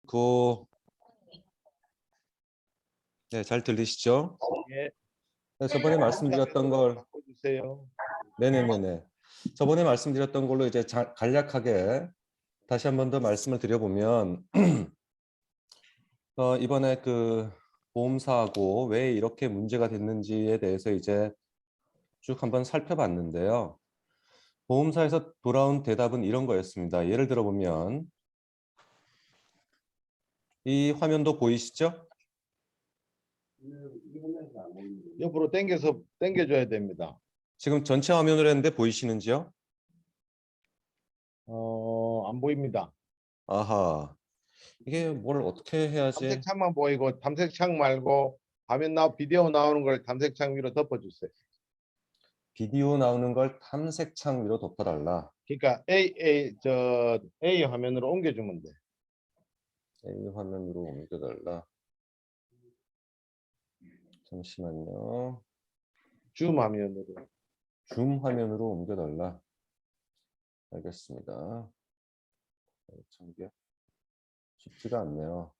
그, 네, 잘 들리시죠? 예. 네, 저번에 말씀드렸던 걸, 바꿔주세요. 네네네네. 저번에 말씀드렸던 걸로 이제 간략하게 다시 한 번 더 말씀을 드려보면, 이번에 그 보험사하고 왜 이렇게 문제가 됐는지에 대해서 이제 쭉 한번 살펴봤는데요. 보험사에서 돌아온 대답은 이런 거였습니다. 예를 들어 보면, 이 화면도 보이시죠? 옆으로 당겨줘야 됩니다. 지금 전체 화면으로 했는데 보이시는지요? 안 보입니다. 아하. 이게 뭘 어떻게 해야지? 탐색창만 보이고 탐색창 말고 비디오 나오는 걸 탐색창 위로 덮어주세요. 비디오 나오는 걸 탐색창 위로 덮어달라. 그러니까 A 화면으로 옮겨주면 돼. A 화면으로 옮겨달라. 잠시만요. 줌 화면으로. 줌 화면으로 옮겨달라. 알겠습니다. 참 이게 쉽지가 않네요.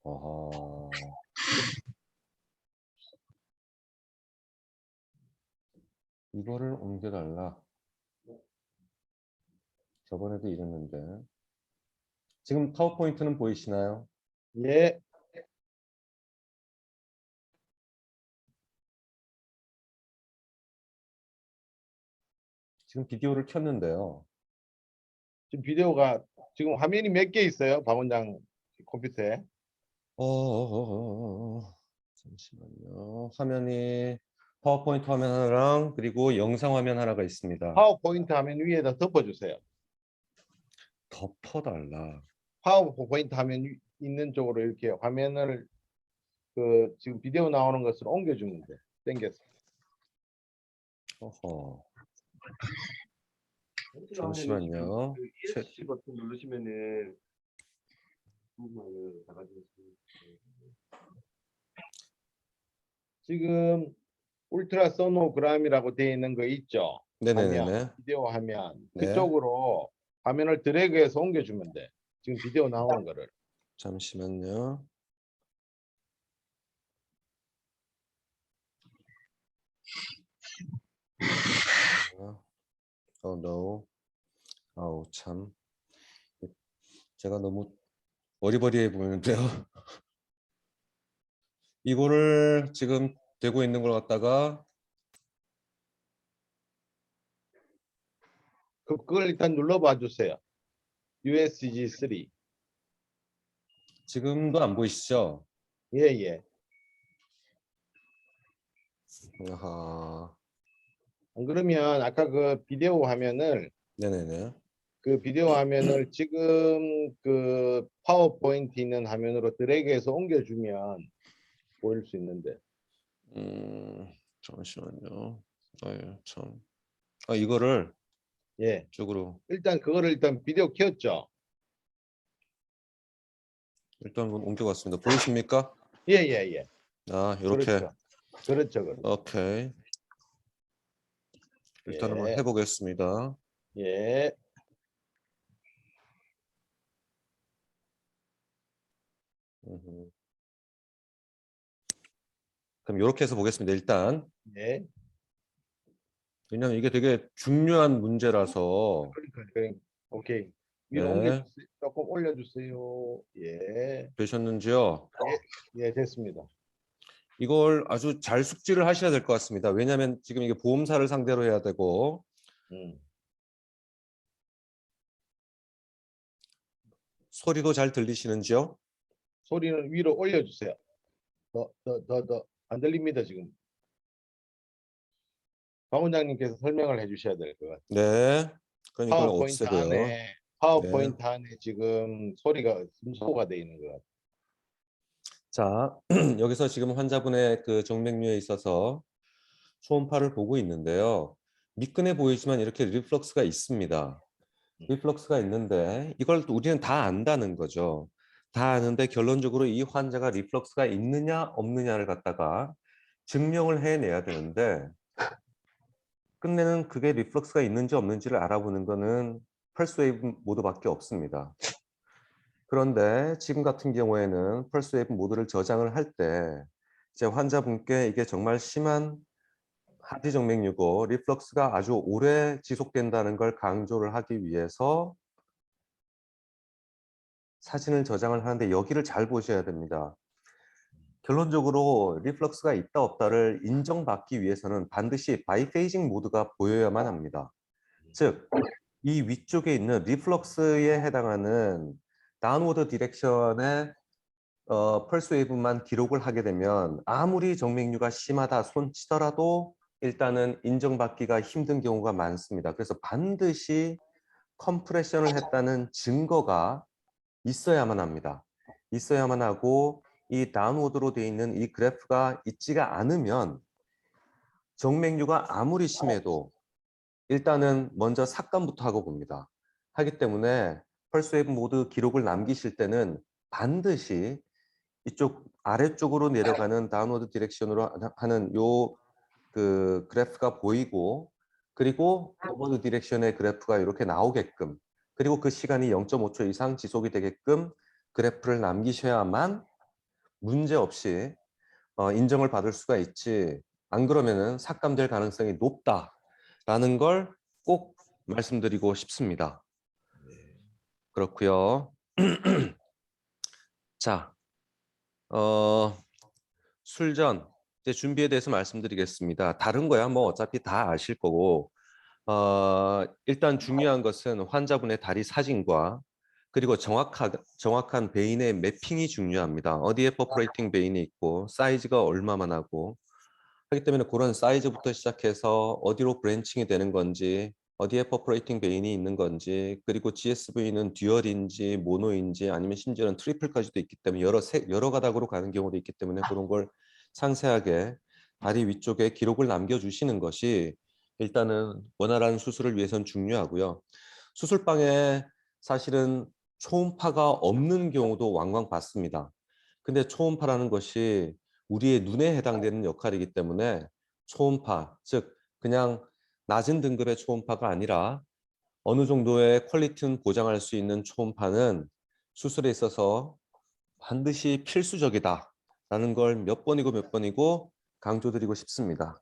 아하. 이거를 옮겨달라. 저번에도 이랬는데. 지금 파워포인트는 보이시나요? 예. 지금 비디오를 켰는데요. 지금 화면이 몇 개 있어요? 박 원장 컴퓨터에. 잠시만요. 화면이 파워포인트 화면 하나랑 그리고 영상 화면 하나가 있습니다. 파워포인트 화면 위에다 덮어주세요. 덮어달라. 파워포인트 화면 있는 쪽으로 이렇게 화면을 지금 비디오 나오는 것으로 옮겨주면 돼. 당겨서. 어허. 잠시만요. ESC 버튼 누르시면은 나가지고 지금 울트라소노그램이라고 되어 있는 거 있죠? 네네네네. 화면, 비디오 화면. 네. 그쪽으로 화면을 드래그해서 옮겨주면 돼. 지금 비디오 나오는 거를. 잠시만요. no. 아우 참. 제가 너무 어리버리해 보이는데요. 이거를 지금 되고 있는 걸 갖다가 그걸 일단 눌러봐 주세요. USG 3. 지금도 안 보이시죠? 예. 아하. 안 그러면 아까 그 비디오 화면을 네네네. 지금 그 파워포인트 있는 화면으로 드래그해서 옮겨주면 보일 수 있는데. 잠시만요. 아유 참. 이거를 예. 쪽으로 일단 비디오 켰죠? 일단 옮겨갔습니다. 보이십니까? 예. 이렇게. 그렇죠. 오케이. 일단 한번 해보겠습니다. 예. 그럼 이렇게 해서 보겠습니다. 일단. 예. 왜냐면 이게 되게 중요한 문제라서. 그러니까. 오케이. 위로 네. 옮겨주세요. 조금 올려주세요. 예. 되셨는지요? 예, 됐습니다. 이걸 아주 잘 숙지를 하셔야 될 것 같습니다. 왜냐하면 지금 이게 보험사를 상대로 해야 되고 소리도 잘 들리시는지요? 소리는 위로 올려주세요. 더 안 들립니다 지금. 박 원장님께서 설명을 해주셔야 될 것 같아요. 네. 그럼 이걸 없애고요. 파워포인트 안에 지금 소리가 음소거가 되어 있는 것 같아요. 자, 여기서 지금 환자분의 그 정맥류에 있어서 초음파를 보고 있는데요. 미끈해 보이지만 이렇게 리플럭스가 있습니다. 리플럭스가 있는데 이걸 우리는 다 안다는 거죠. 다 아는데 결론적으로 이 환자가 리플럭스가 있느냐 없느냐를 갖다가 증명을 해내야 되는데 끝내는 그게 리플럭스가 있는지 없는지를 알아보는 거는 펄스웨이브 모드밖에 없습니다. 그런데 지금 같은 경우에는 펄스 웨이브 모드를 저장을 할 때 이제 환자분께 이게 정말 심한 하지 정맥류고 리플럭스가 아주 오래 지속된다는 걸 강조를 하기 위해서 사진을 저장을 하는데 여기를 잘 보셔야 됩니다. 결론적으로 리플럭스가 있다 없다를 인정받기 위해서는 반드시 바이페이징 모드가 보여야만 합니다. 즉, 이 위쪽에 있는 리플럭스에 해당하는 다운워드 디렉션의 펄스 웨이브만 기록을 하게 되면 아무리 정맥류가 심하다 손치더라도 일단은 인정받기가 힘든 경우가 많습니다. 그래서 반드시 컴프레션을 했다는 증거가 있어야만 합니다. 있어야만 하고 이 다운워드로 되어 있는 이 그래프가 있지가 않으면 정맥류가 아무리 심해도 일단은 먼저 삭감부터 하고 봅니다. 하기 때문에 펄스 웨이브 모드 기록을 남기실 때는 반드시 이쪽 아래쪽으로 내려가는 다운워드 디렉션으로 하는 요 그 그래프가 보이고 그리고 업워드 디렉션의 그래프가 이렇게 나오게끔 그리고 그 시간이 0.5초 이상 지속이 되게끔 그래프를 남기셔야만 문제없이 인정을 받을 수가 있지 안 그러면은 삭감될 가능성이 높다라는 걸 꼭 말씀드리고 싶습니다. 그렇고요. 자, 술전 이제 준비에 대해서 말씀드리겠습니다. 다른 거야 뭐 어차피 다 아실 거고 일단 중요한 것은 환자분의 다리 사진과 그리고 정확한 베인의 매핑이 중요합니다. 어디에 퍼포레이팅 베인이 있고 사이즈가 얼마만 하고 하기 때문에 그런 사이즈부터 시작해서 어디로 브랜칭이 되는 건지 어디에 퍼포레이팅 베인이 있는 건지 그리고 GSV는 듀얼인지 모노인지 아니면 심지어는 트리플까지도 있기 때문에 여러 가닥으로 가는 경우도 있기 때문에 그런 걸 상세하게 다리 위쪽에 기록을 남겨주시는 것이 일단은 원활한 수술을 위해선 중요하고요. 수술방에 사실은 초음파가 없는 경우도 왕왕 봤습니다. 근데 초음파라는 것이 우리의 눈에 해당되는 역할이기 때문에 초음파, 즉 그냥 낮은 등급의 초음파가 아니라 어느 정도의 퀄리티는 보장할 수 있는 초음파는 수술에 있어서 반드시 필수적이다라는 걸 몇 번이고 강조드리고 싶습니다.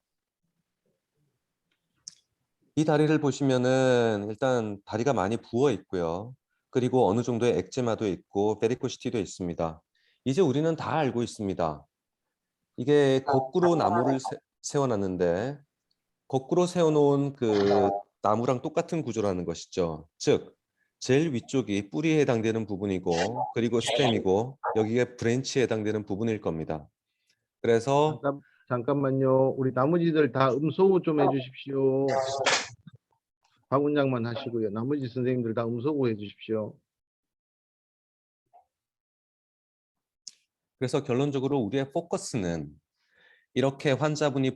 이 다리를 보시면은 일단 다리가 많이 부어 있고요. 그리고 어느 정도의 엑제마도 있고 베리코시티도 있습니다. 이제 우리는 다 알고 있습니다. 이게 거꾸로 나무를 세워놨는데 거꾸로 세워놓은 그 나무랑 똑같은 구조라는 것이죠. 즉 제일 위쪽이 뿌리에 해당되는 부분이고 그리고 스템이고 여기에 브랜치에 해당되는 부분일 겁니다. 그래서 잠깐만요. 우리 나머지들 다 음소거 좀 해주십시오. 박 원장만 하시고요. 나머지 선생님들 다 음소거 해주십시오. 그래서 결론적으로 우리의 포커스는 이렇게 환자분이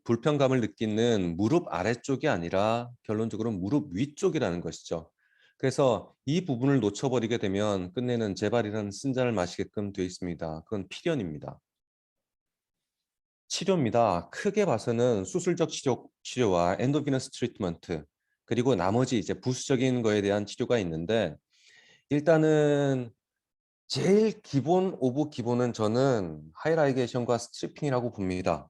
불편감을 느끼는 무릎 아래쪽이 아니라 결론적으로 무릎 위쪽이라는 것이죠. 그래서 이 부분을 놓쳐버리게 되면 끝내는 제발이라는 쓴잔을 마시게끔 되어 있습니다. 그건 필연입니다. 치료입니다. 크게 봐서는 수술적 치료와 엔도비너스 트리트먼트 그리고 나머지 이제 부수적인 거에 대한 치료가 있는데 일단은 제일 기본 오브 기본은 저는 하이라이게이션과 스트리핑이라고 봅니다.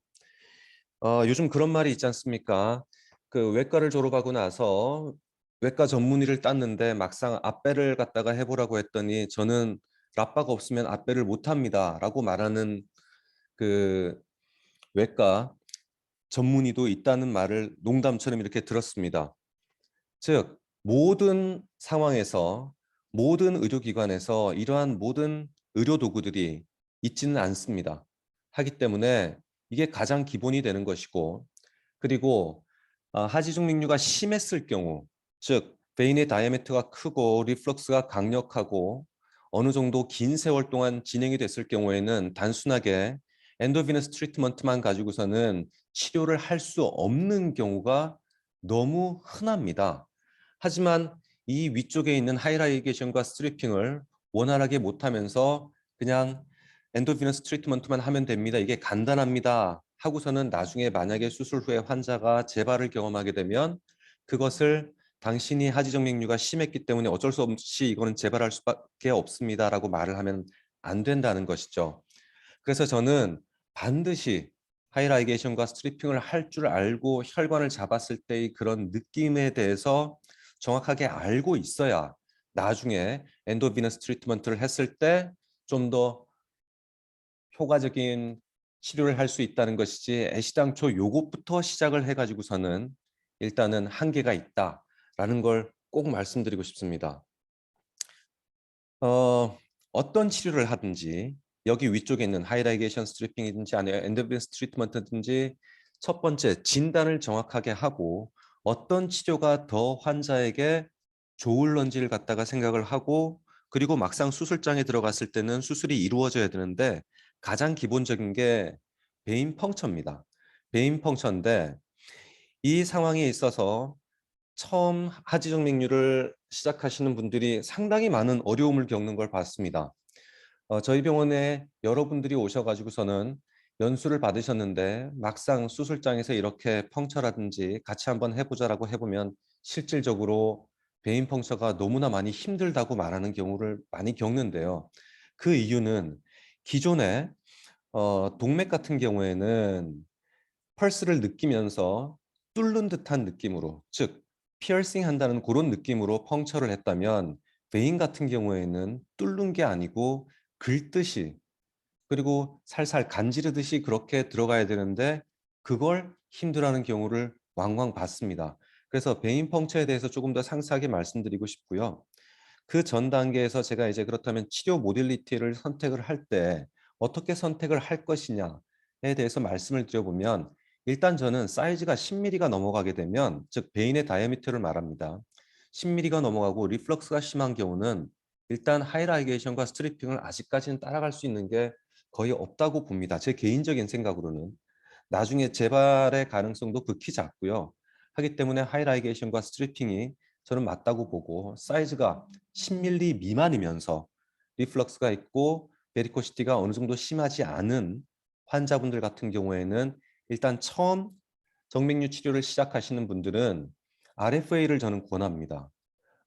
요즘 그런 말이 있지 않습니까? 그 외과를 졸업하고 나서 외과 전문의를 땄는데 막상 앞배를 갖다가 해보라고 했더니 저는 라빠가 없으면 앞배를 못합니다 라고 말하는 그 외과 전문의도 있다는 말을 농담처럼 이렇게 들었습니다. 즉 모든 상황에서 모든 의료기관에서 이러한 모든 의료 도구들이 있지는 않습니다. 하기 때문에 이게 가장 기본이 되는 것이고 그리고 하지중맥류가 심했을 경우 즉 베인의 다이아메트가 크고 리플럭스가 강력하고 어느 정도 긴 세월 동안 진행이 됐을 경우에는 단순하게 엔도비너스 트리트먼트만 가지고서는 치료를 할 수 없는 경우가 너무 흔합니다. 하지만 이 위쪽에 있는 하이라이게이션과 스트리핑을 원활하게 못하면서 그냥 엔도비너스 트리트먼트만 하면 됩니다. 이게 간단합니다. 하고서는 나중에 만약에 수술 후에 환자가 재발을 경험하게 되면 그것을 당신이 하지정맥류가 심했기 때문에 어쩔 수 없이 이거는 재발할 수밖에 없습니다라고 말을 하면 안 된다는 것이죠. 그래서 저는 반드시 하이라이게이션과 스트리핑을 할 줄 알고 혈관을 잡았을 때의 그런 느낌에 대해서 정확하게 알고 있어야 나중에 엔도비너스 트리트먼트를 했을 때 좀 더 효과적인 치료를 할 수 있다는 것이지 애시당초 요것부터 시작을 해가지고서는 일단은 한계가 있다라는 걸 꼭 말씀드리고 싶습니다. 어떤 치료를 하든지 여기 위쪽에 있는 하이라이게이션 스트리핑이든지 아니면 엔도비너스 트리트먼트든지 첫 번째 진단을 정확하게 하고 어떤 치료가 더 환자에게 좋을런지를 갖다가 생각을 하고 그리고 막상 수술장에 들어갔을 때는 수술이 이루어져야 되는데 가장 기본적인 게 베인 펑처입니다. 베인 펑처인데 이 상황에 있어서 처음 하지정맥류를 시작하시는 분들이 상당히 많은 어려움을 겪는 걸 봤습니다. 저희 병원에 여러분들이 오셔가지고서는 연수를 받으셨는데 막상 수술장에서 이렇게 펑처라든지 같이 한번 해보자라고 해보면 실질적으로 베인 펑처가 너무나 많이 힘들다고 말하는 경우를 많이 겪는데요. 그 이유는 기존에 동맥 같은 경우에는 펄스를 느끼면서 뚫는 듯한 느낌으로, 즉 피어싱 한다는 그런 느낌으로 펑처를 했다면 베인 같은 경우에는 뚫는 게 아니고 긁듯이 그리고 살살 간지르듯이 그렇게 들어가야 되는데 그걸 힘들어하는 경우를 왕왕 봤습니다. 그래서 베인 펑처에 대해서 조금 더 상세하게 말씀드리고 싶고요. 그 전 단계에서 제가 이제 그렇다면 치료 모딜리티를 선택을 할 때 어떻게 선택을 할 것이냐에 대해서 말씀을 드려보면 일단 저는 사이즈가 10mm가 넘어가게 되면 즉 베인의 다이아미터를 말합니다. 10mm가 넘어가고 리플럭스가 심한 경우는 일단 하이라이게이션과 스트리핑을 아직까지는 따라갈 수 있는 게 거의 없다고 봅니다. 제 개인적인 생각으로는. 나중에 재발의 가능성도 극히 작고요. 하기 때문에 하이라이게이션과 스트리핑이 저는 맞다고 보고 사이즈가 10mm 미만이면서 리플럭스가 있고 베리코시티가 어느 정도 심하지 않은 환자분들 같은 경우에는 일단 처음 정맥류 치료를 시작하시는 분들은 RFA를 저는 권합니다.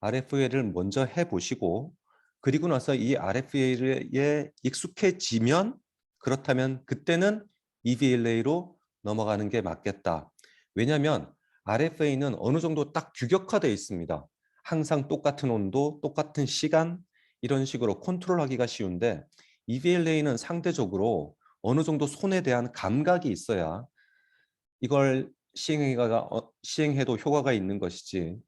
RFA를 먼저 해보시고 그리고 나서 이 RFA에 익숙해지면 그렇다면 그때는 EVLA로 넘어가는 게 맞겠다. 왜냐하면 RFA는 어느 정도 딱 규격화되어 있습니다. 항상 똑같은 온도, 똑같은 시간 이런 식으로 컨트롤하기가 쉬운데 EVLA는 상대적으로 어느 정도 손에 대한 감각이 있어야 이걸 시행해도 효과가 있는 것이지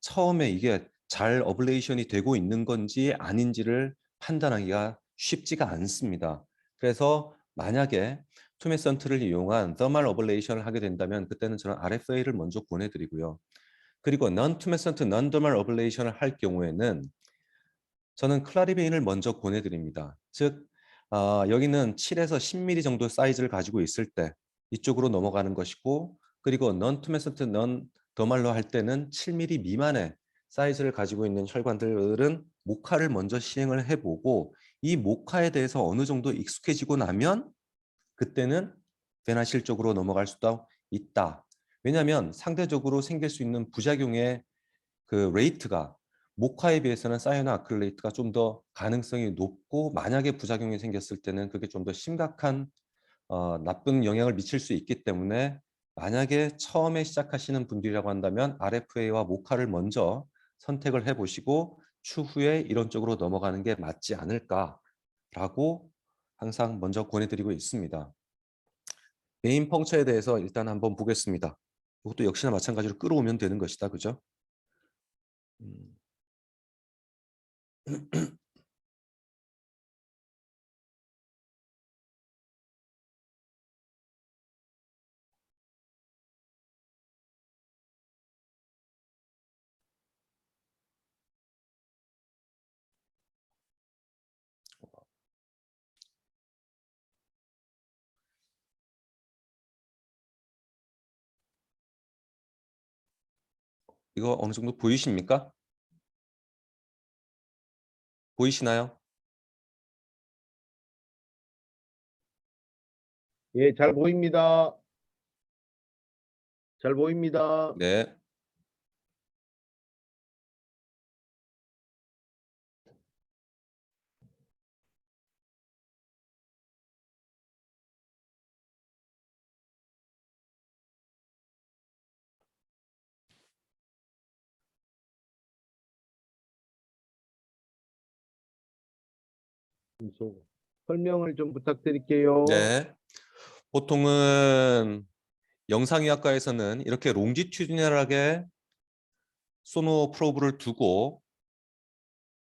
처음에 이게 잘 어블레이션이 되고 있는 건지 아닌지를 판단하기가 쉽지가 않습니다. 그래서 만약에 투메선트를 이용한 더멀 어블레이션을 하게 된다면 그때는 저는 RFA를 먼저 보내드리고요. 그리고 non-투메선트, non-dermal 어블레이션을 할 경우에는 저는 클라리베인을 먼저 보내드립니다. 즉 여기는 7에서 10mm 정도 사이즈를 가지고 있을 때 이쪽으로 넘어가는 것이고 그리고 non-투메선트, non-dermal로 할 때는 7mm 미만의 사이즈를 가지고 있는 혈관들은 모카를 먼저 시행을 해보고 이 모카에 대해서 어느 정도 익숙해지고 나면 그때는 베나실 쪽으로 넘어갈 수도 있다. 왜냐하면 상대적으로 생길 수 있는 부작용의 그 레이트가 모카에 비해서는 사이아나 아크릴레이트가 좀 더 가능성이 높고 만약에 부작용이 생겼을 때는 그게 좀 더 심각한 나쁜 영향을 미칠 수 있기 때문에 만약에 처음에 시작하시는 분들이라고 한다면 RFA와 모카를 먼저 선택을 해보시고 추후에 이런 쪽으로 넘어가는 게 맞지 않을까라고 항상 먼저 권해드리고 있습니다. 메인 펑처에 대해서 일단 한번 보겠습니다. 이것도 역시나 마찬가지로 끌어오면 되는 것이다. 그죠? 이거 어느 정도 보이십니까? 보이시나요? 예, 잘 보입니다. 잘 보입니다. 네. 음소거. 설명을 좀 부탁드릴게요. 네. 보통은 영상의학과에서는 이렇게 롱지튜디널하게 소노 프로브를 두고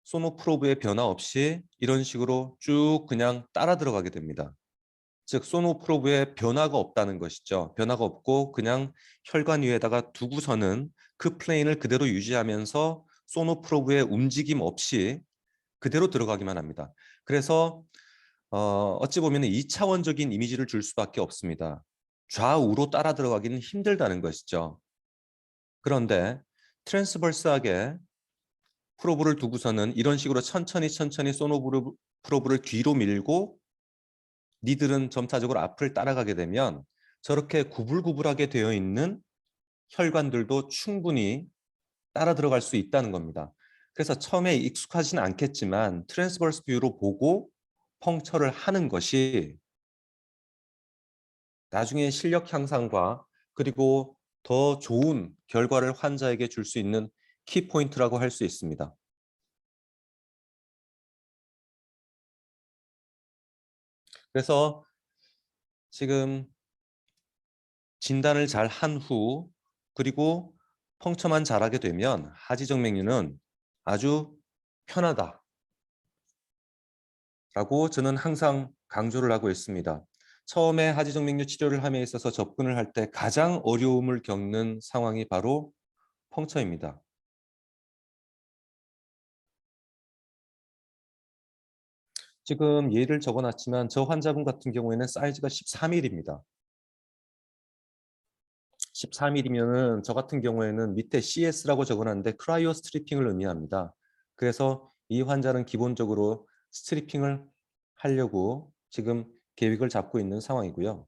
소노 프로브의 변화 없이 이런 식으로 쭉 그냥 따라 들어가게 됩니다. 즉 소노 프로브에 변화가 없다는 것이죠. 변화가 없고 그냥 혈관 위에다가 두고서는 그 플레인을 그대로 유지하면서 소노 프로브의 움직임 없이 그대로 들어가기만 합니다. 그래서 어찌 보면 2차원적인 이미지를 줄 수밖에 없습니다. 좌우로 따라 들어가기는 힘들다는 것이죠. 그런데 트랜스버스하게 프로브를 두고서는 이런 식으로 천천히 소노 프로브를 뒤로 밀고 니들은 점차적으로 앞을 따라가게 되면 저렇게 구불구불하게 되어 있는 혈관들도 충분히 따라 들어갈 수 있다는 겁니다. 그래서 처음에 익숙하진 않겠지만 트랜스버스 뷰로 보고 펑처를 하는 것이 나중에 실력 향상과 그리고 더 좋은 결과를 환자에게 줄 수 있는 키포인트라고 할 수 있습니다. 그래서 지금 진단을 잘 한 후 그리고 펑처만 잘하게 되면 하지정맥류는 아주 편하다라고 저는 항상 강조를 하고 있습니다. 처음에 하지정맥류 치료를 함에 있어서 접근을 할 때 가장 어려움을 겪는 상황이 바로 펑처입니다. 지금 예를 적어놨지만 저 환자분 같은 경우에는 사이즈가 13mm입니다. 13mm면은 저 같은 경우에는 밑에 CS라고 적어놨는데 크라이오 스트리핑을 의미합니다. 그래서 이 환자는 기본적으로 스트리핑을 하려고 지금 계획을 잡고 있는 상황이고요.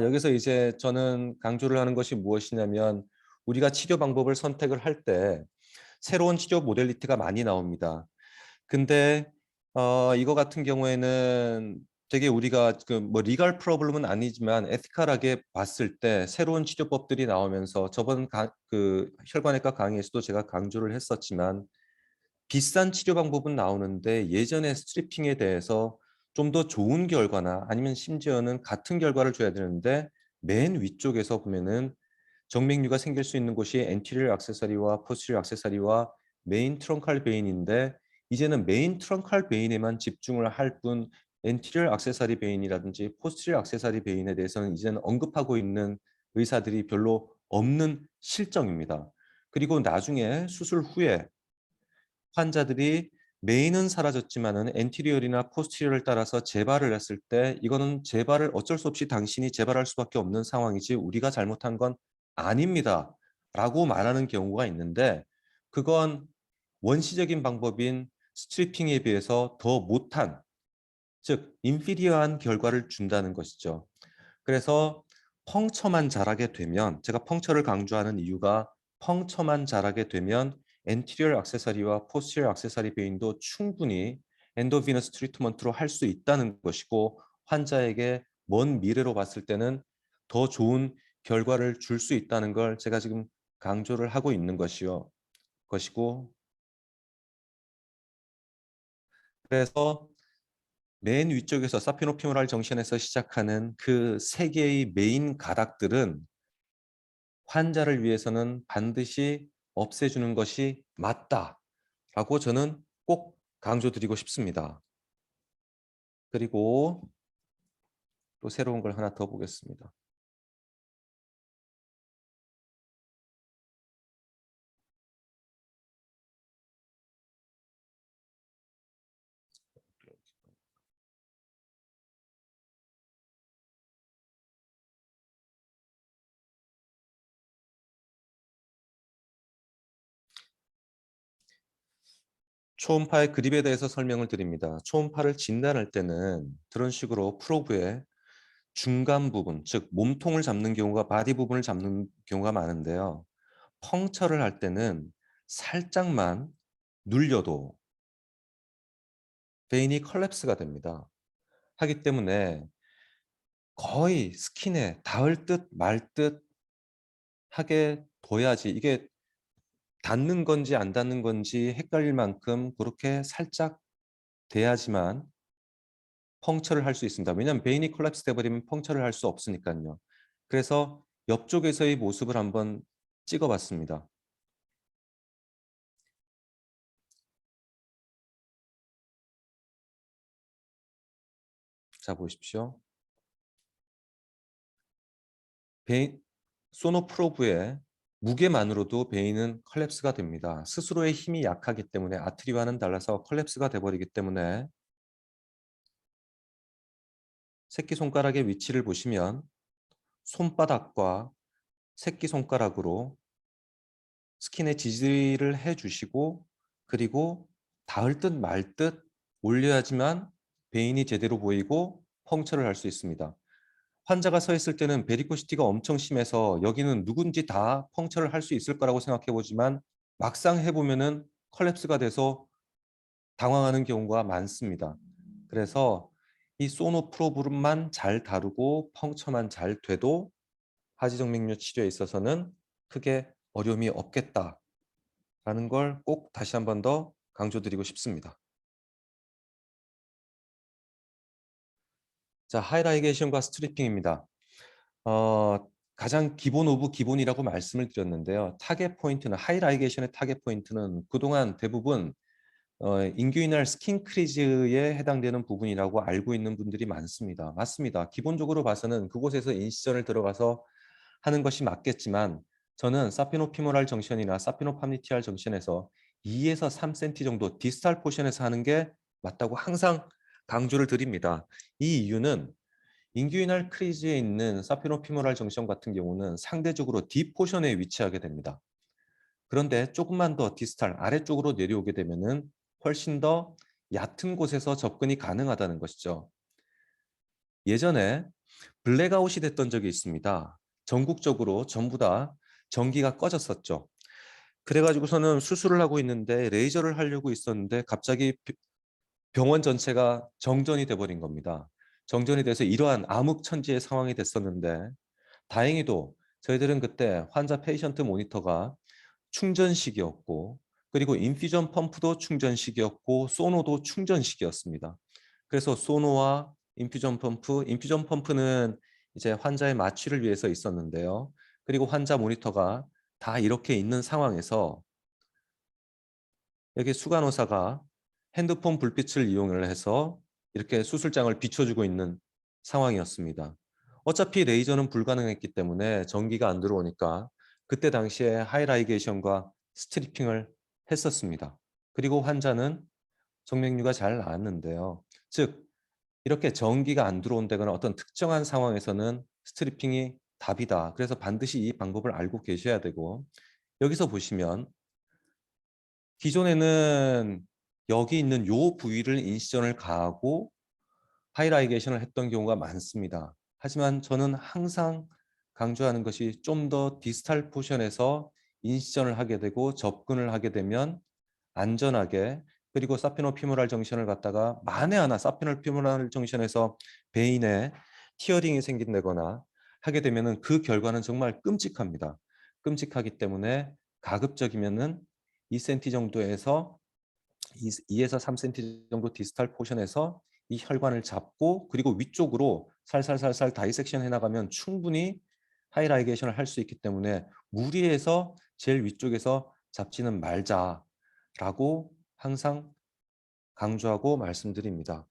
여기서 이제 저는 강조를 하는 것이 무엇이냐면 우리가 치료 방법을 선택을 할 때 새로운 치료 모델리티가 많이 나옵니다. 근데 이거 같은 경우에는 되게 우리가 그 뭐 리걸 프로블럼은 아니지만 에티컬하게 봤을 때 새로운 치료법들이 나오면서 저번 그 혈관외과 강의에서도 제가 강조를 했었지만 비싼 치료 방법은 나오는데 예전에 스트리핑에 대해서 좀 더 좋은 결과나 아니면 심지어는 같은 결과를 줘야 되는데 맨 위쪽에서 보면은 정맥류가 생길 수 있는 곳이 엔티리어 액세서리와 포스티리어 액세서리와 메인 트렁칼 베인인데 이제는 메인 트렁칼 베인에만 집중을 할 뿐 엔티리어 액세서리 베인이라든지 포스티리어 액세서리 베인에 대해서는 이제는 언급하고 있는 의사들이 별로 없는 실정입니다. 그리고 나중에 수술 후에 환자들이 메인은 사라졌지만은 엔티리어나 포스티리어를 따라서 재발을 했을 때 이거는 재발을 어쩔 수 없이 당신이 재발할 수밖에 없는 상황이지 우리가 잘못한 건 아닙니다. 라고 말하는 경우가 있는데 그건 원시적인 방법인 스트리핑에 비해서 더 못한 즉 인피리어한 결과를 준다는 것이죠. 그래서 펑처만 잘하게 되면 제가 펑처를 강조하는 이유가 펑처만 잘하게 되면 엔티리어 액세서리와 포스티리어 액세서리 베인도 충분히 엔도비너스 트리트먼트로 할 수 있다는 것이고 환자에게 먼 미래로 봤을 때는 더 좋은 결과를 줄 수 있다는 걸 제가 지금 강조를 하고 있는 것이고 그래서 맨 위쪽에서 사피노피모랄 정션에서 시작하는 그 세 개의 메인 가닥들은 환자를 위해서는 반드시 없애주는 것이 맞다라고 저는 꼭 강조드리고 싶습니다. 그리고 또 새로운 걸 하나 더 보겠습니다. 초음파의 그립에 대해서 설명을 드립니다. 초음파를 진단할 때는 그런 식으로 프로브의 중간 부분, 즉 몸통을 잡는 경우가 바디 부분을 잡는 경우가 많은데요. 펑처를 할 때는 살짝만 눌려도 베인이 컬랩스가 됩니다. 하기 때문에 거의 스킨에 닿을 듯 말 듯 하게 둬야지 이게 닿는 건지 안 닿는 건지 헷갈릴 만큼 그렇게 살짝 돼야지만 펑처를 할 수 있습니다. 왜냐하면 베인이 콜랩스 돼버리면 펑처를 할 수 없으니까요. 그래서 옆쪽에서의 모습을 한번 찍어봤습니다. 자, 보십시오. 소노프로브의 무게만으로도 베인은 컬랩스가 됩니다. 스스로의 힘이 약하기 때문에 아트리와는 달라서 컬랩스가 돼버리기 때문에 새끼손가락의 위치를 보시면 손바닥과 새끼손가락으로 스킨에 지지를 해주시고 그리고 닿을 듯 말 듯 올려야지만 베인이 제대로 보이고 펑처를 할 수 있습니다. 환자가 서 있을 때는 베리코시티가 엄청 심해서 여기는 누군지 다 펑처를 할 수 있을 거라고 생각해 보지만 막상 해보면은 컬랩스가 돼서 당황하는 경우가 많습니다. 그래서 이 소노프로브만 잘 다루고 펑처만 잘 돼도 하지정맥류 치료에 있어서는 크게 어려움이 없겠다라는 걸 꼭 다시 한 번 더 강조드리고 싶습니다. 자, 하이라이게이션과 스트리핑입니다. 가장 기본 오브 기본이라고 말씀을 드렸는데요. 타겟 포인트는 하이라이게이션의 타겟 포인트는 그동안 대부분 인규이널 스킨 크리즈에 해당되는 부분이라고 알고 있는 분들이 많습니다. 맞습니다. 기본적으로 봐서는 그곳에서 인시전을 들어가서 하는 것이 맞겠지만 저는 사피노피모랄 정션이나 사피노팜니티알 정션에서 2에서 3cm 정도 디스탈 포션에서 하는 게 맞다고 항상 강조를 드립니다. 이 이유는 인규이널 크리즈에 있는 사피노피모랄 정션 같은 경우는 상대적으로 딥 포션에 위치하게 됩니다. 그런데 조금만 더 디스탈 아래쪽으로 내려오게 되면은 훨씬 더 얕은 곳에서 접근이 가능하다는 것이죠. 예전에 블랙아웃이 됐던 적이 있습니다. 전국적으로 전부 다 전기가 꺼졌었죠. 그래가지고서는 수술을 하고 있는데 레이저를 하려고 있었는데 갑자기 병원 전체가 정전이 돼버린 겁니다. 정전이 돼서 이러한 암흑천지의 상황이 됐었는데 다행히도 저희들은 그때 환자 페이션트 모니터가 충전식이었고 그리고 인퓨전 펌프도 충전식이었고 소노도 충전식이었습니다. 그래서 소노와 인퓨전 펌프는 이제 환자의 마취를 위해서 있었는데요. 그리고 환자 모니터가 다 이렇게 있는 상황에서 여기 수간호사가 핸드폰 불빛을 이용을 해서 이렇게 수술장을 비춰주고 있는 상황이었습니다. 어차피 레이저는 불가능했기 때문에 전기가 안 들어오니까 그때 당시에 하이라이게이션과 스트리핑을 했었습니다. 그리고 환자는 정맥류가 잘 나았는데요. 즉 이렇게 전기가 안 들어온다거나 어떤 특정한 상황에서는 스트리핑이 답이다. 그래서 반드시 이 방법을 알고 계셔야 되고 여기서 보시면 기존에는 여기 있는 요 부위를 인시전을 가하고 하이라이게이션을 했던 경우가 많습니다. 하지만 저는 항상 강조하는 것이 좀 더 디스탈 포션에서 인시전을 하게 되고 접근을 하게 되면 안전하게 그리고 사피노피모랄 정션을 갖다가 만에 하나 사피노피모랄 정션에서 베인에 티어링이 생긴다거나 하게 되면은 그 결과는 정말 끔찍합니다. 끔찍하기 때문에 가급적이면은 2cm 정도에서 2에서 3cm 정도 디스탈 포션에서 이 혈관을 잡고 그리고 위쪽으로 살살살살 다이섹션 해나가면 충분히 하이라이게이션을 할 수 있기 때문에 무리해서 제일 위쪽에서 잡지는 말자라고 항상 강조하고 말씀드립니다.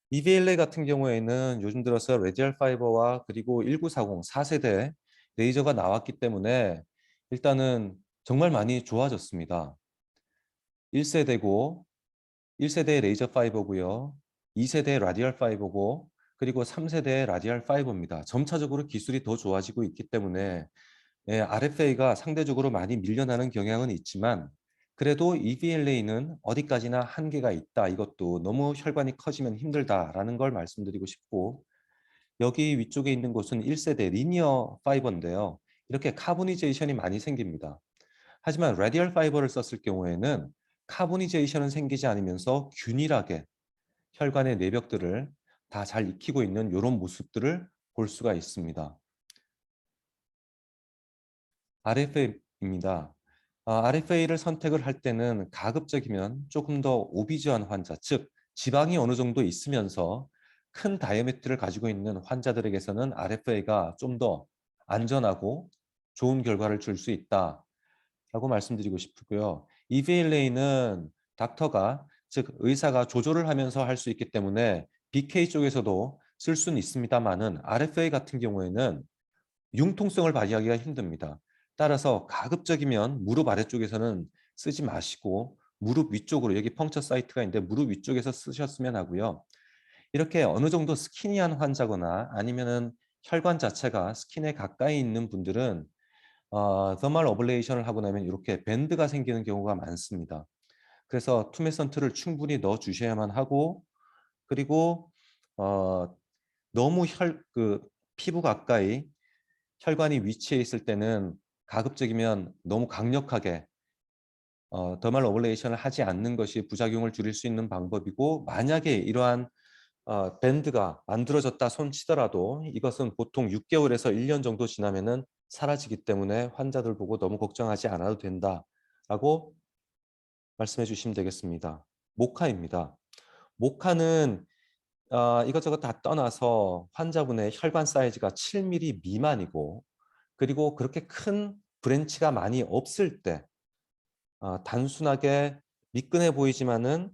EVLA 같은 경우에는 요즘 들어서 레디얼 파이버와 그리고 1940 4세대 레이저가 나왔기 때문에 일단은 정말 많이 좋아졌습니다. 1세대고 1세대 레이저 파이버고요. 2세대 라디얼 파이버고 그리고 3세대 라디얼 파이버입니다. 점차적으로 기술이 더 좋아지고 있기 때문에 RFA가 상대적으로 많이 밀려나는 경향은 있지만 그래도 EVLA는 어디까지나 한계가 있다. 이것도 너무 혈관이 커지면 힘들다라는 걸 말씀드리고 싶고 여기 위쪽에 있는 곳은 1세대 리니어 파이버인데요. 이렇게 카보니제이션이 많이 생깁니다. 하지만 라디얼 파이버를 썼을 경우에는 카보니제이션은 생기지 않으면서 균일하게 혈관의 내벽들을 다 잘 익히고 있는 이런 모습들을 볼 수가 있습니다. RFA입니다. RFA를 선택을 할 때는 가급적이면 조금 더 오비주한 환자, 즉 지방이 어느 정도 있으면서 큰 다이아메트를 가지고 있는 환자들에게서는 RFA가 좀 더 안전하고 좋은 결과를 줄 수 있다라고 말씀드리고 싶고요. EVLA는 닥터가, 즉 의사가 조절을 하면서 할 수 있기 때문에 BK 쪽에서도 쓸 수는 있습니다만은 RFA 같은 경우에는 융통성을 발휘하기가 힘듭니다. 따라서 가급적이면 무릎 아래쪽에서는 쓰지 마시고 무릎 위쪽으로, 여기 펑처 사이트가 있는데 무릎 위쪽에서 쓰셨으면 하고요. 이렇게 어느 정도 스키니한 환자거나 아니면은 혈관 자체가 스킨에 가까이 있는 분들은 더멀 어블레이션을 하고 나면 이렇게 밴드가 생기는 경우가 많습니다. 그래서 투메선트를 충분히 넣어 주셔야만 하고, 그리고 너무 피부 가까이 혈관이 위치해 있을 때는 가급적이면 너무 강력하게 더멀 어블레이션을 하지 않는 것이 부작용을 줄일 수 있는 방법이고, 만약에 이러한 밴드가 만들어졌다 손치더라도 이것은 보통 6개월에서 1년 정도 지나면은 사라지기 때문에 환자들 보고 너무 걱정하지 않아도 된다라고 말씀해 주시면 되겠습니다. 모카입니다. 모카는 이것저것 다 떠나서 환자분의 혈관 사이즈가 7mm 미만이고, 그리고 그렇게 큰 브랜치가 많이 없을 때 단순하게 미끈해 보이지만은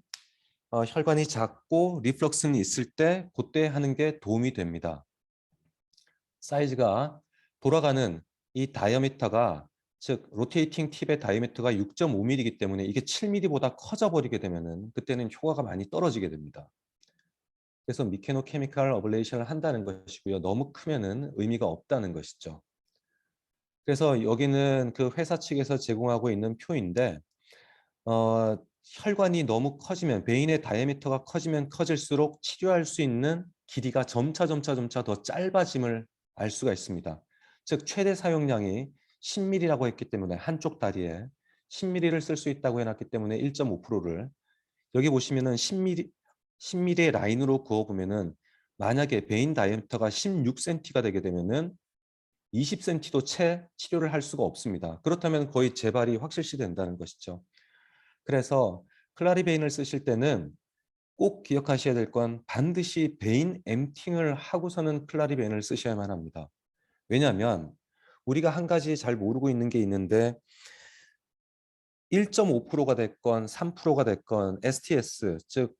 혈관이 작고 리플럭스는 있을 때 그때 하는 게 도움이 됩니다. 사이즈가 돌아가는 이 다이아미터가, 즉 로테이팅 팁의 다이아미터가 6.5mm이기 때문에 이게 7mm보다 커져 버리게 되면은 그때는 효과가 많이 떨어지게 됩니다. 그래서 미케노케미칼 어블레이션을 한다는 것이고요. 너무 크면은 의미가 없다는 것이죠. 그래서 여기는 그 회사 측에서 제공하고 있는 표인데, 혈관이 너무 커지면, 베인의 다이아미터가 커지면 커질수록 치료할 수 있는 길이가 점차 더 짧아짐을 알 수가 있습니다. 즉 최대 사용량이 10mm라고 했기 때문에 한쪽 다리에 10mm를 쓸 수 있다고 해놨기 때문에 1.5%를 여기 보시면은 10mm의 라인으로 그어보면은, 만약에 베인 다이아미터가 16cm가 되게 되면은 20cm도 채 치료를 할 수가 없습니다. 그렇다면 거의 재발이 확실시 된다는 것이죠. 그래서 클라리베인을 쓰실 때는 꼭 기억하셔야 될 건 반드시 베인 엠팅을 하고서는 클라리베인을 쓰셔야만 합니다. 왜냐하면 우리가 한 가지 잘 모르고 있는 게 있는데, 1.5%가 됐건 3%가 됐건 STS, 즉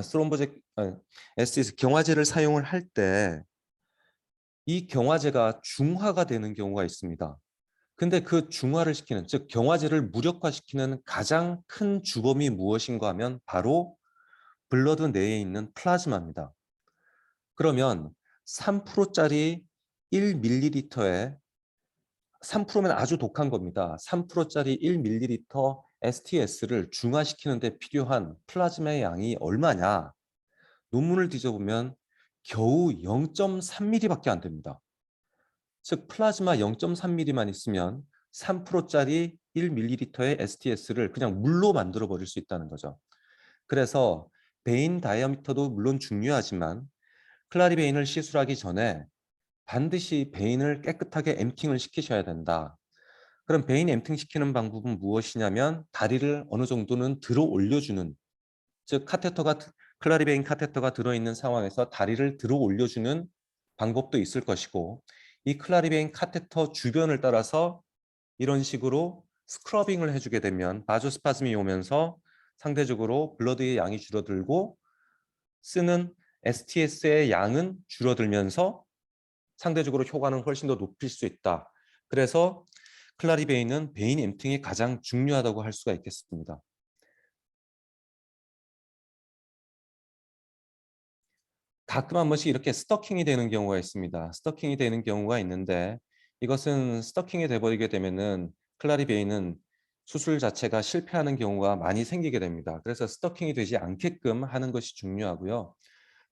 스트롬보제 STS 경화제를 사용을 할 때 이 경화제가 중화가 되는 경우가 있습니다. 근데 그 중화를 시키는, 즉 경화제를 무력화시키는 가장 큰 주범이 무엇인가 하면 바로 블러드 내에 있는 플라즈마입니다. 그러면 3%짜리 1ml에 3%면 아주 독한 겁니다. 3%짜리 1ml STS를 중화시키는 데 필요한 플라즈마의 양이 얼마냐? 논문을 뒤져보면 겨우 0.3mm밖에 안 됩니다. 즉 플라즈마 0.3mm만 있으면 3%짜리 1ml의 STS를 그냥 물로 만들어 버릴 수 있다는 거죠. 그래서 베인 다이아미터도 물론 중요하지만 클라리베인을 시술하기 전에 반드시 베인을 깨끗하게 엠팅을 시키셔야 된다. 그럼 베인 엠팅 시키는 방법은 무엇이냐면 다리를 어느 정도는 들어 올려주는, 즉 클라리베인 카테터가 들어있는 상황에서 다리를 들어 올려주는 방법도 있을 것이고, 이 클라리베인 카테터 주변을 따라서 이런 식으로 스크러빙을 해주게 되면 바조스파즘이 오면서 상대적으로 블러드의 양이 줄어들고 쓰는 STS의 양은 줄어들면서 상대적으로 효과는 훨씬 더 높일 수 있다. 그래서 클라리베인은 베인 엠팅이 가장 중요하다고 할 수가 있겠습니다. 가끔 한 번씩 이렇게 스토킹이 되는 경우가 있습니다. 스토킹이 되는 경우가 있는데, 이것은 스토킹이 돼버리게 되면은 클라리베인은 수술 자체가 실패하는 경우가 많이 생기게 됩니다. 그래서 스토킹이 되지 않게끔 하는 것이 중요하고요.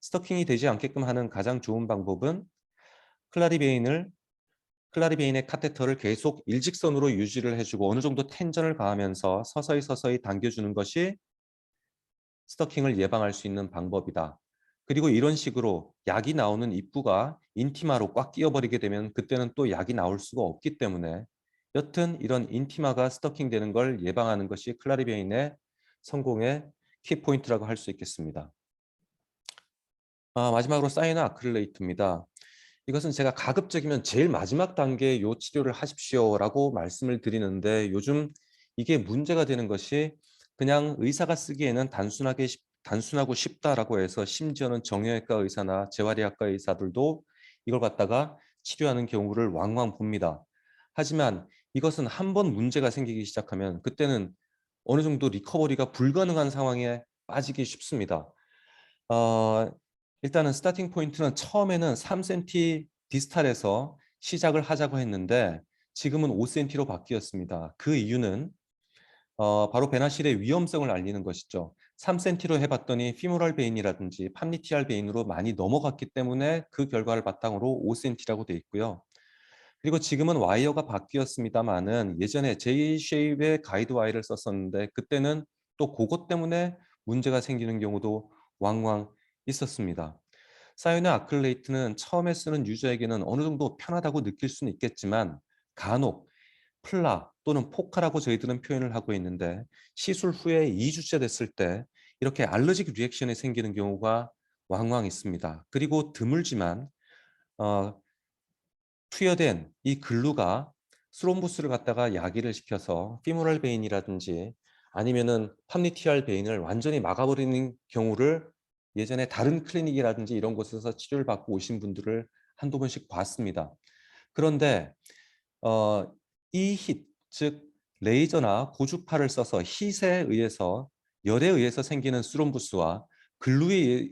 스토킹이 되지 않게끔 하는 가장 좋은 방법은 클라리베인의 카테터를 계속 일직선으로 유지를 해주고 어느 정도 텐전을 가하면서 서서히 당겨주는 것이 스토킹을 예방할 수 있는 방법이다. 그리고 이런 식으로 약이 나오는 입구가 인티마로 꽉 끼어버리게 되면 그때는 또 약이 나올 수가 없기 때문에 여튼 이런 인티마가 스토킹되는 걸 예방하는 것이 클라리베인의 성공의 키포인트라고 할 수 있겠습니다. 마지막으로 사이너 아크릴레이트입니다. 이것은 제가 가급적이면 제일 마지막 단계의 요 치료를 하십시오라고 말씀을 드리는데 요즘 이게 문제가 되는 것이 그냥 의사가 쓰기에는 단순하고 쉽다라고 해서 심지어는 정형외과 의사나 재활의학과 의사들도 이걸 갖다가 치료하는 경우를 왕왕 봅니다. 하지만 이것은 한 번 문제가 생기기 시작하면 그때는 어느 정도 리커버리가 불가능한 상황에 빠지기 쉽습니다. 일단은 스타팅 포인트는 처음에는 3cm 디스탈에서 시작을 하자고 했는데 지금은 5cm로 바뀌었습니다. 그 이유는 바로 베나실의 위험성을 알리는 것이죠. 3cm로 해봤더니 피모랄 베인이라든지 팜니티알 베인으로 많이 넘어갔기 때문에 그 결과를 바탕으로 5cm라고 돼 있고요. 그리고 지금은 와이어가 바뀌었습니다만은 예전에 J-쉐입의 가이드 와이어를 썼었는데 그때는 또 그것 때문에 문제가 생기는 경우도 왕왕 있었습니다. 사이너 아크릴레이트는 처음에 쓰는 유저에게는 어느 정도 편하다고 느낄 수는 있겠지만 간혹 플라 또는 포카라고 저희들은 표현을 하고 있는데 시술 후에 2주째 됐을 때 이렇게 알러직 리액션이 생기는 경우가 왕왕 있습니다. 그리고 드물지만 투여된 이 글루가 스롬부스를 갖다가 야기를 시켜서 피모랄 베인이라든지 아니면은 팜니티알 베인을 완전히 막아버리는 경우를 예전에 다른 클리닉이라든지 이런 곳에서 치료를 받고 오신 분들을 한두 번씩 봤습니다. 그런데 이 힛, 즉 레이저나 고주파를 써서 힛에 의해서 열에 의해서 생기는 스롬부스와 글루에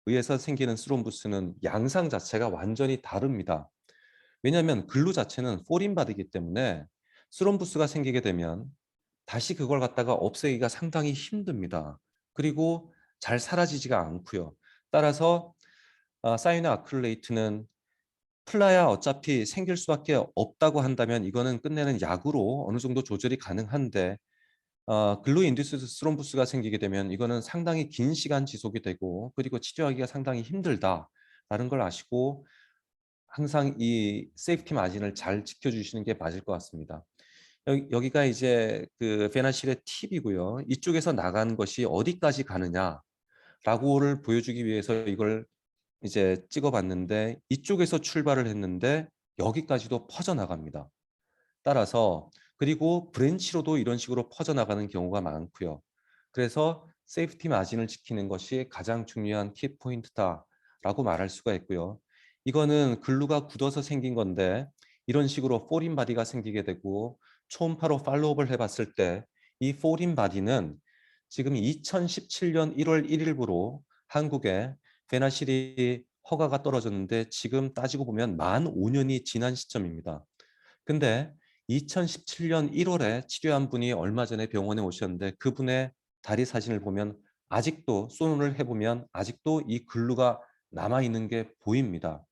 의해서 생기는 스롬부스는 양상 자체가 완전히 다릅니다. 왜냐하면 글루 자체는 포린 바디이기 때문에 스롬부스가 생기게 되면 다시 그걸 갖다가 없애기가 상당히 힘듭니다. 그리고 잘 사라지지가 않고요. 따라서 사이너 아크릴레이트는 플라야 어차피 생길 수밖에 없다고 한다면 이거는 끝내는 약으로 어느 정도 조절이 가능한데 글루 인듀스드 스롬부스가 생기게 되면 이거는 상당히 긴 시간 지속이 되고 그리고 치료하기가 상당히 힘들다라는 걸 아시고 항상 이 세이프티 마진을 잘 지켜주시는 게 맞을 것 같습니다. 여기가 이제 그 페나실의 팁이고요. 이쪽에서 나간 것이 어디까지 가느냐라고를 보여주기 위해서 이걸 이제 찍어봤는데 이쪽에서 출발을 했는데 여기까지도 퍼져나갑니다. 따라서 그리고 브랜치로도 이런 식으로 퍼져나가는 경우가 많고요. 그래서 세이프티 마진을 지키는 것이 가장 중요한 키포인트다라고 말할 수가 있고요. 이거는 글루가 굳어서 생긴 건데 이런 식으로 포린 바디가 생기게 되고 초음파로 팔로우업을 해봤을 때 이 포린 바디는 지금 2017년 1월 1일부로 한국에 페나실이 허가가 떨어졌는데 지금 따지고 보면 만 5년이 지난 시점입니다. 근데 2017년 1월에 치료한 분이 얼마 전에 병원에 오셨는데 그분의 다리 사진을 보면 아직도 손을 해보면 아직도 이 글루가 남아있는 게 보입니다.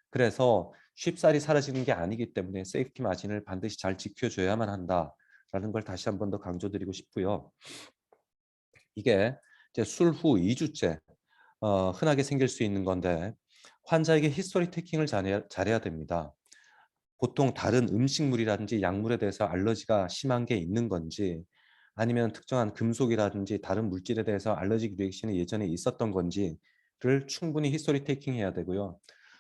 그래서 쉽사리 사라지는 게 아니기 때문에 세이프티 마진을 반드시 잘 지켜줘야만 한다라는 걸 다시 한 번 더 강조드리고 싶고요. 이게 이제 술 후 2주째 흔하게 생길 수 있는 건데 환자에게 히스토리 테이킹을 잘해야 됩니다. 보통 다른 음식물이라든지 약물에 대해서 알러지가 심한 게 있는 건지 아니면 특정한 금속이라든지 다른 물질에 대해서 알러직 리액션이 예전에 있었던 건지를 충분히 히스토리 테이킹 해야 되고요.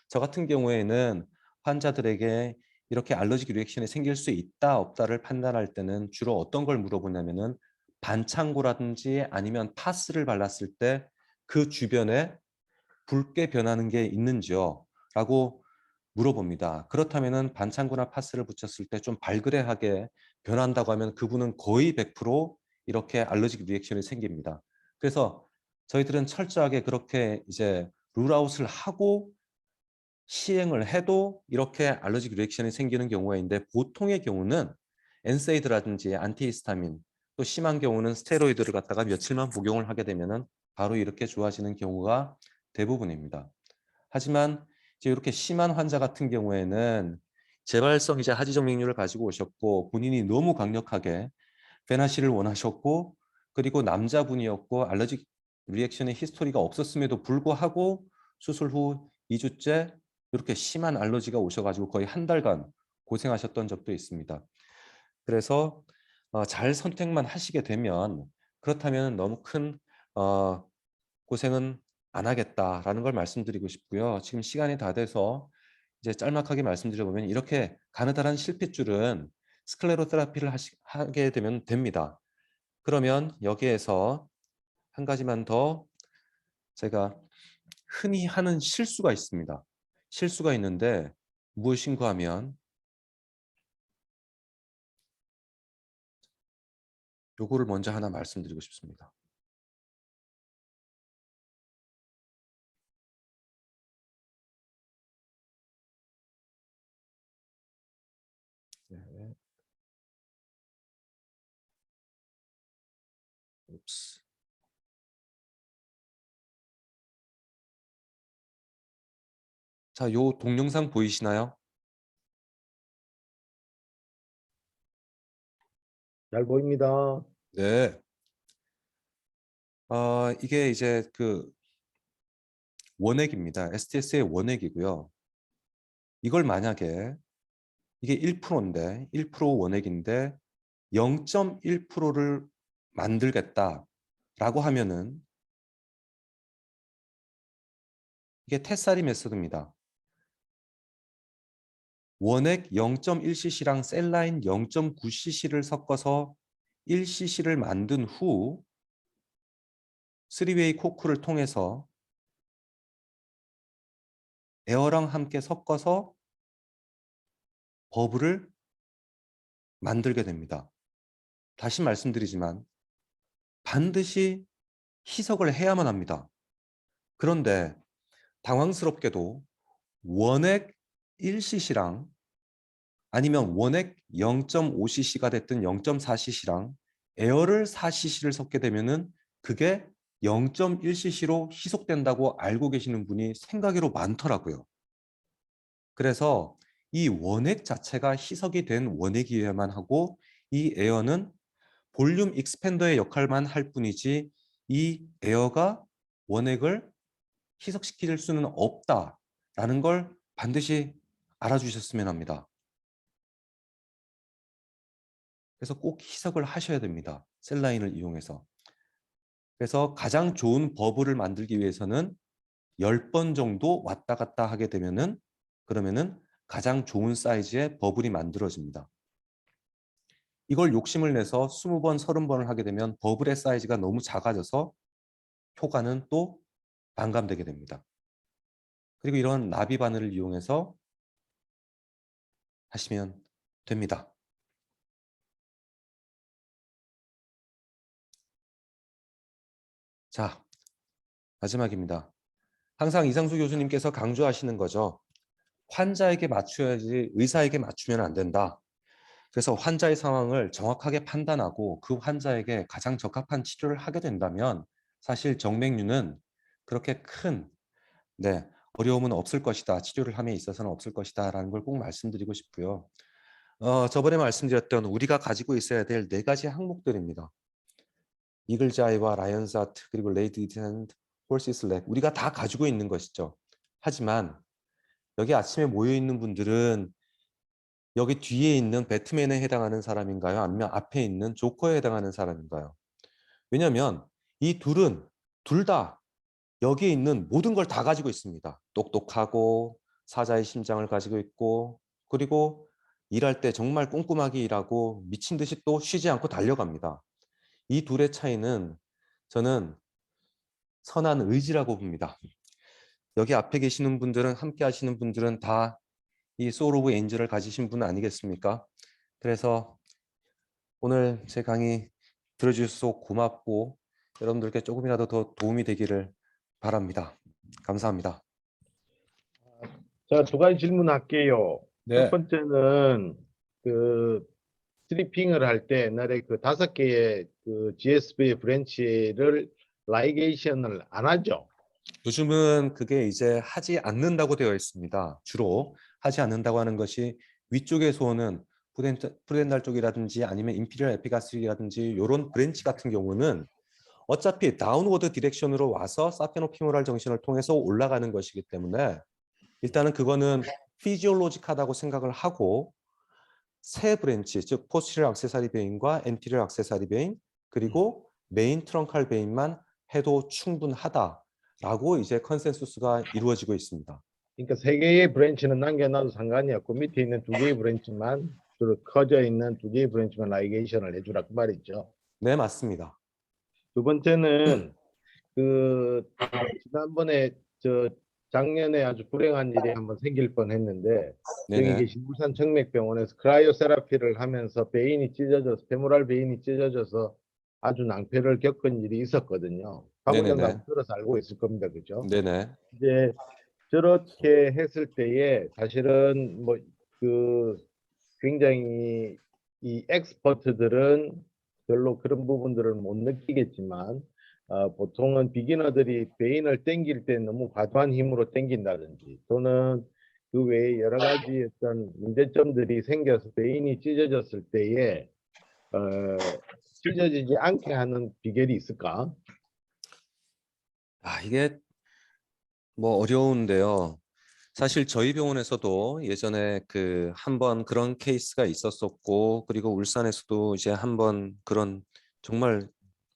저 같은 경우에는 환자들에게 이렇게 알러직 리액션이 생길 수 있다 없다를 판단할 때는 주로 어떤 걸 물어보냐면은 반창고라든지 아니면 파스를 발랐을 때 그 주변에 붉게 변하는 게 있는지요? 라고 물어봅니다. 그렇다면은 반창고나 파스를 붙였을 때 좀 발그레하게 변한다고 하면 그분은 거의 100% 이렇게 알러직 리액션이 생깁니다. 그래서 저희들은 철저하게 그렇게 이제 룰아웃을 하고 시행을 해도 이렇게 알러직 리액션이 생기는 경우가 있는데 보통의 경우는 엔세이드라든지 안티히스타민 또 심한 경우는 스테로이드를 갖다가 며칠만 복용을 하게 되면은 바로 이렇게 좋아지는 경우가 대부분입니다. 하지만 이제 이렇게 심한 환자 같은 경우에는 재발성이자 하지정맥류를 가지고 오셨고 본인이 너무 강력하게 페나실을 원하셨고 그리고 남자분이었고 알러직 리액션의 히스토리가 없었음에도 불구하고 수술 후 2주째 이렇게 심한 알러지가 오셔가지고 거의 한 달간 고생하셨던 적도 있습니다. 그래서 잘 선택만 하시게 되면 그렇다면 너무 큰 고생은 안 하겠다라는 걸 말씀드리고 싶고요. 지금 시간이 다 돼서 이제 짤막하게 말씀드려보면 이렇게 가느다란 실핏줄은 스클레로테라피를 하게 되면 됩니다. 그러면 여기에서 한 가지만 더 제가 흔히 하는 실수가 있습니다. 실수가 있는데 무엇인가 하면 요거를 먼저 하나 말씀드리고 싶습니다. 네. 옵스. 자, 요 동영상 보이시나요? 잘 보입니다. 네. 이게 이제 그 원액입니다. STS의 원액이고요. 이걸 만약에 이게 1%인데 1% 원액인데 0.1%를 만들겠다라고 하면은 이게 테사리 메소드입니다. 원액 0.1cc랑 셀라인 0.9cc를 섞어서 1cc를 만든 후 3웨이 코크를 통해서 에어랑 함께 섞어서 버블을 만들게 됩니다. 다시 말씀드리지만 반드시 희석을 해야만 합니다. 그런데 당황스럽게도 원액 1cc랑 아니면 원액 0.5cc가 됐든 0.4cc랑 에어를 4cc를 섞게 되면은 그게 0.1cc로 희석된다고 알고 계시는 분이 생각외로 많더라고요. 그래서 이 원액 자체가 희석이 된 원액이어야만 하고 이 에어는 볼륨 익스펜더의 역할만 할 뿐이지 이 에어가 원액을 희석시킬 수는 없다라는 걸 반드시 알아주셨으면 합니다. 그래서 꼭 희석을 하셔야 됩니다. 셀라인을 이용해서. 그래서 가장 좋은 버블을 만들기 위해서는 10번 정도 왔다 갔다 하게 되면은 그러면은 가장 좋은 사이즈의 버블이 만들어집니다. 이걸 욕심을 내서 20번, 30번을 하게 되면 버블의 사이즈가 너무 작아져서 효과는 또 반감되게 됩니다. 그리고 이런 나비 바늘을 이용해서 하시면 됩니다. 자, 마지막입니다. 항상 이상수 교수님께서 강조하시는 거죠. 환자에게 맞춰야지 의사에게 맞추면 안 된다. 그래서 환자의 상황을 정확하게 판단하고 그 환자에게 가장 적합한 치료를 하게 된다면 사실 정맥류는 그렇게 큰 어려움은 없을 것이다. 치료를 함에 있어서는 없을 것이다. 라는 걸 꼭 말씀드리고 싶고요. 저번에 말씀드렸던 우리가 가지고 있어야 될 4가지 항목들입니다. 이글자이와 라이언스 아트 그리고 레이드 디센트 홀시스 렉 우리가 다 가지고 있는 것이죠. 하지만 여기 아침에 모여 있는 분들은 여기 뒤에 있는 배트맨에 해당하는 사람인가요? 아니면 앞에 있는 조커에 해당하는 사람인가요? 왜냐하면 이 둘은 둘 다 여기에 있는 모든 걸 다 가지고 있습니다. 똑똑하고 사자의 심장을 가지고 있고 그리고 일할 때 정말 꼼꼼하게 일하고 미친 듯이 또 쉬지 않고 달려갑니다. 이 둘의 차이는 저는 선한 의지라고 봅니다. 여기 앞에 계시는 분들은 함께 하시는 분들은 다 이 소울 오브 엔젤을 가지신 분 아니겠습니까? 그래서 오늘 제 강의 들어주셔서 고맙고 여러분들께 조금이라도 더 도움이 되기를 바랍니다. 감사합니다. 자, 2가지 질문할게요. 첫 네. 번째는 그 스트리핑을 할 때 옛날에 그 5개의 그 GSV 브랜치를 라이게이션을 안 하죠. 요즘은 그게 이제 하지 않는다고 되어 있습니다. 주로 하지 않는다고 하는 것이 위쪽에서 오는 푸덴달 쪽이라든지 아니면 인피리얼 에피가스라든지 이런 브랜치 같은 경우는 어차피 다운워드 디렉션으로 와서 사페노피모랄 정신을 통해서 올라가는 것이기 때문에 일단은 그거는 피지올로직하다고 생각을 하고 세 브랜치, 즉 포스티리어 액세서리 베인과 엔티리어 액세서리 베인 그리고 메인 트렁칼 베인만 해도 충분하다라고 이제 컨센서스가 이루어지고 있습니다. 그러니까 세 개의 브랜치는 남겨놔도 상관이 없고 밑에 있는 두 개의 브랜치만 주로 커져 있는 두 개의 브랜치만 라이게이션을 해주라 그 말이죠. 네, 맞습니다. 두 번째는 그 지난번에 저 작년에 아주 불행한 일이 한번 생길 뻔했는데 여기 네네. 계신 울산 청맥병원에서 크라이오세라피를 하면서 베인이 찢어져서 페모랄 베인이 찢어져서 아주 낭패를 겪은 일이 있었거든요. 박 네네네. 원장도 들어서 알고 있을 겁니다, 그죠? 네네. 이제 저렇게 했을 때에 사실은 뭐 그 굉장히 이 엑스퍼트들은 별로 그런 부분들을 못 느끼겠지만 보통은 비기너들이 베인을 당길 때 너무 과도한 힘으로 당긴다든지 또는 그 외에 여러 가지 어떤 문제점들이 생겨서 베인이 찢어졌을 때에 어, 찢어지지 않게 하는 비결이 있을까? 이게 뭐 어려운데요. 사실 저희 병원에서도 예전에 그 한 번 그런 케이스가 있었었고, 그리고 울산에서도 이제 한 번 그런 정말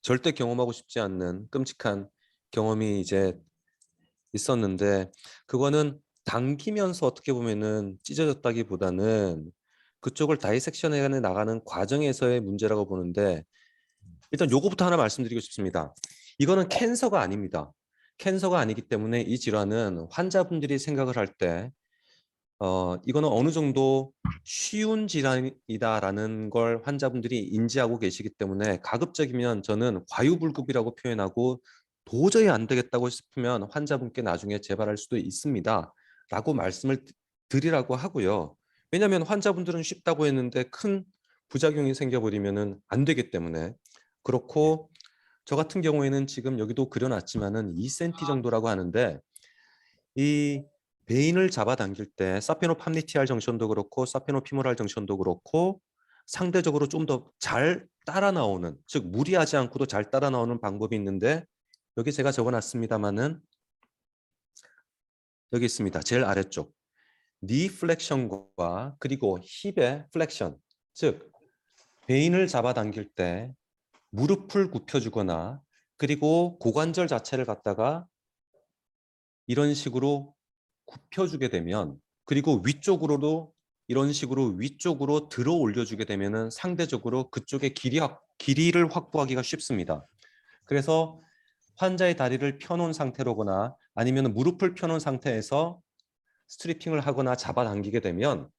절대 경험하고 싶지 않는 끔찍한 경험이 이제 있었는데, 그거는 당기면서 어떻게 보면은 찢어졌다기보다는 그쪽을 다이섹션해 나가는 과정에서의 문제라고 보는데, 일단 요거부터 하나 말씀드리고 싶습니다. 이거는 캔서가 아닙니다. 캔서가 아니기 때문에 이 질환은 환자분들이 생각을 할 때 이거는 어느 정도 쉬운 질환이다라는 걸 환자분들이 인지하고 계시기 때문에 가급적이면 저는 과유불급이라고 표현하고 도저히 안 되겠다고 싶으면 환자분께 나중에 재발할 수도 있습니다. 라고 말씀을 드리라고 하고요. 왜냐하면 환자분들은 쉽다고 했는데 큰 부작용이 생겨버리면 안 되기 때문에 그렇고 저 같은 경우에는 지금 여기도 그려놨지만은 2cm 정도라고 하는데 이 베인을 잡아당길 때 사페노팜니티알 정션도 그렇고 사페노피모랄 정션도 그렇고 상대적으로 좀 더 잘 따라 나오는 즉 무리하지 않고도 잘 따라 나오는 방법이 있는데 여기 제가 적어놨습니다만은 여기 있습니다. 제일 아래쪽 니 플렉션과 그리고 힙의 플렉션 즉 베인을 잡아당길 때 무릎을 굽혀주거나 그리고 고관절 자체를 갖다가 이런 식으로 굽혀주게 되면 그리고 위쪽으로도 이런 식으로 위쪽으로 들어 올려주게 되면은 상대적으로 그쪽의 길이를 확보하기가 쉽습니다. 그래서 환자의 다리를 펴놓은 상태로거나 아니면 무릎을 펴놓은 상태에서 스트리핑을 하거나 잡아당기게 되면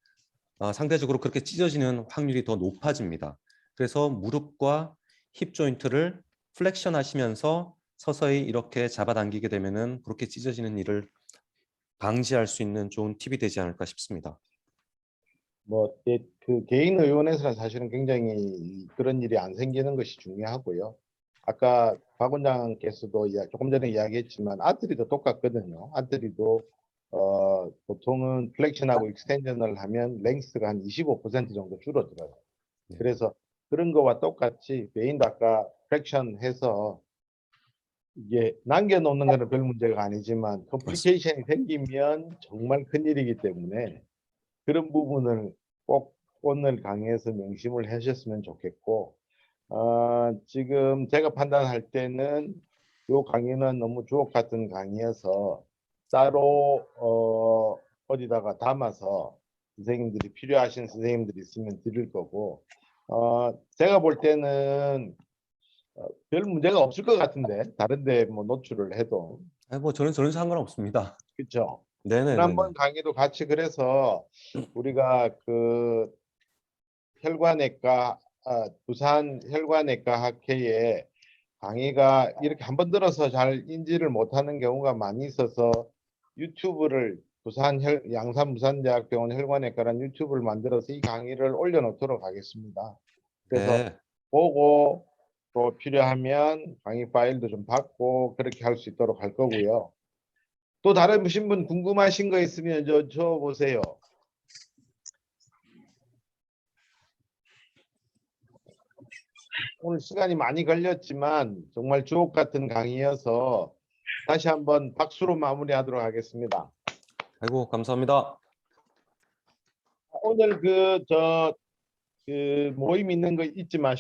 상대적으로 그렇게 찢어지는 확률이 더 높아집니다. 그래서 무릎과 힙 조인트를 플렉션 하시면서 서서히 이렇게 잡아당기게 되면은 그렇게 찢어지는 일을 방지할 수 있는 좋은 팁이 되지 않을까 싶습니다. 그 개인 의원에서는 사실은 굉장히 그런 일이 안 생기는 것이 중요하고요. 아까 박 원장께서도 조금 전에 이야기했지만 아트리도 똑같거든요. 아트리도 보통은 플렉션하고 익스텐션을 하면 랭스가 한 25% 정도 줄어들어요. 네. 그래서 그런 거와 똑같이 베인도 아까 플렉션 해서 이게 남겨놓는 거는 별 문제가 아니지만 컴플리케이션이 생기면 정말 큰일이기 때문에 그런 부분을 꼭 오늘 강의에서 명심을 하셨으면 좋겠고 지금 제가 판단할 때는 이 강의는 너무 주옥 같은 강의여서 따로 어디다가 담아서 선생님들이 필요하신 선생님들이 있으면 드릴 거고 제가 볼 때는 별 문제가 없을 것 같은데 다른데 뭐 노출을 해도 뭐 저는 상관없습니다. 그렇죠. 네네네. 지난번 강의도 같이 그래서 우리가 그 혈관외과 부산 혈관외과 학회에 강의가 이렇게 한번 들어서 잘 인지를 못하는 경우가 많이 있어서 유튜브를 양산 부산대학병원 혈관외과라는 유튜브를 만들어서 이 강의를 올려놓도록 하겠습니다. 그래서 네. 보고 또 필요하면 강의 파일도 좀 받고 그렇게 할 수 있도록 할 거고요. 또 다른 분 궁금하신 거 있으면 저 보세요. 오늘 시간이 많이 걸렸지만 정말 주옥 같은 강의여서 다시 한번 박수로 마무리하도록 하겠습니다. 아이고 감사합니다. 오늘 그 모임 있는 거 잊지 마시고